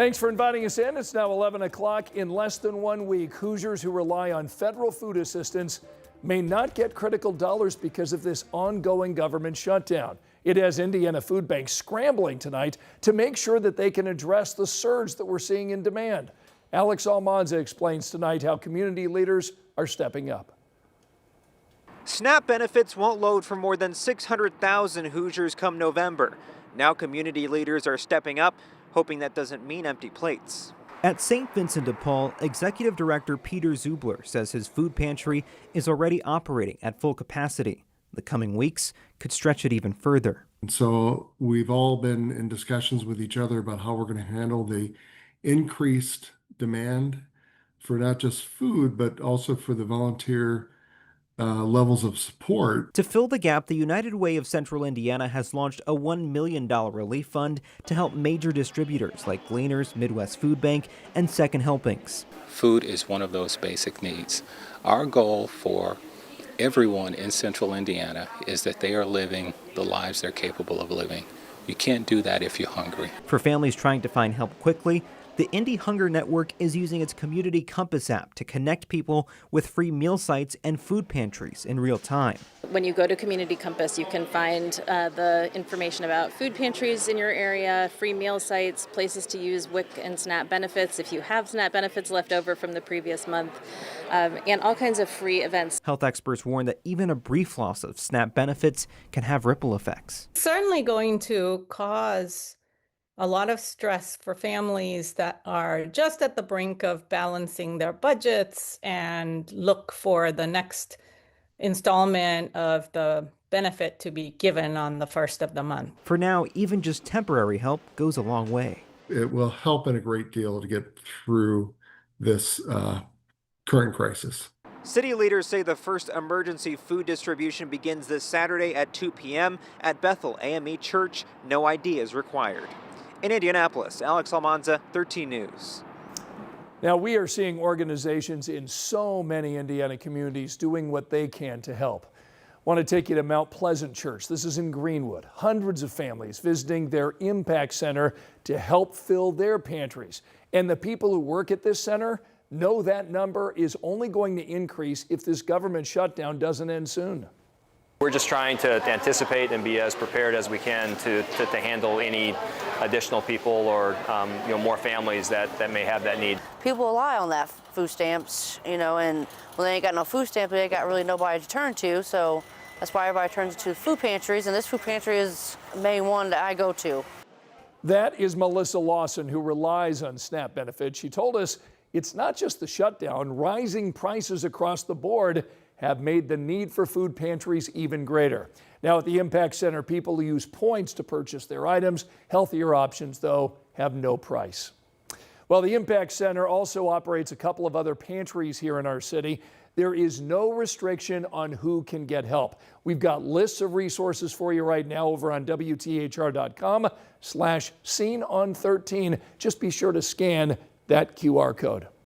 Thanks for inviting us in. It's now 11 o'clock. In less than 1 week, Hoosiers who rely on federal food assistance may not get critical dollars because of this ongoing government shutdown. It has Indiana food banks scrambling tonight to make sure that they can address the surge that we're seeing in demand. Alex Almanza explains tonight how community leaders are stepping up. SNAP benefits won't load for more than 600,000 Hoosiers come November. Now community leaders are stepping up, hoping that doesn't mean empty plates. At St. Vincent de Paul, Executive Director Peter Zubler says his food pantry is already operating at full capacity. The coming weeks could stretch it even further. So we've all been in discussions with each other about how we're going to handle the increased demand for not just food, but also for the volunteer levels of support. To fill the gap, the United Way of Central Indiana has launched a $1 million relief fund to help major distributors like Gleaners, Midwest Food Bank, and Second Helpings. Food is one of those basic needs. Our goal for everyone in Central Indiana is that they are living the lives they're capable of living. You can't do that if you're hungry. For families trying to find help quickly, the Indy Hunger Network is using its Community Compass app to connect people with free meal sites and food pantries in real time. When you go to Community Compass, you can find the information about food pantries in your area, free meal sites, places to use WIC and SNAP benefits if you have SNAP benefits left over from the previous month, and all kinds of free events. Health experts warn that even a brief loss of SNAP benefits can have ripple effects. Certainly going to cause a lot of stress for families that are just at the brink of balancing their budgets and look for the next installment of the benefit to be given on the first of the month. For now, even just temporary help goes a long way. It will help in a great deal to get through this current crisis. City leaders say the first emergency food distribution begins this Saturday at 2 p.m. at Bethel AME Church. No ID is required. In Indianapolis, Alex Almanza, 13 News. Now, we are seeing organizations in so many Indiana communities doing what they can to help. I want to take you to Mount Pleasant Church. This is in Greenwood. Hundreds of families visiting their impact center to help fill their pantries. And the people who work at this center know that number is only going to increase if this government shutdown doesn't end soon. We're just trying to anticipate and be as prepared as we can to handle any additional people or more families that may have that need. People rely on that food stamps, and when they ain't got no food stamps, they ain't got really nobody to turn to. So that's why everybody turns to food pantries, and this food pantry is the main one that I go to. That is Melissa Lawson, who relies on SNAP benefits. She told us it's not just the shutdown. Rising prices across the board have made the need for food pantries even greater. Now at the Impact Center, people use points to purchase their items. Healthier options, though, have no price. Well, the Impact Center also operates a couple of other pantries here in our city. There is no restriction on who can get help. We've got lists of resources for you right now over on WTHR.com/SceneOn13. Just be sure to scan that QR code.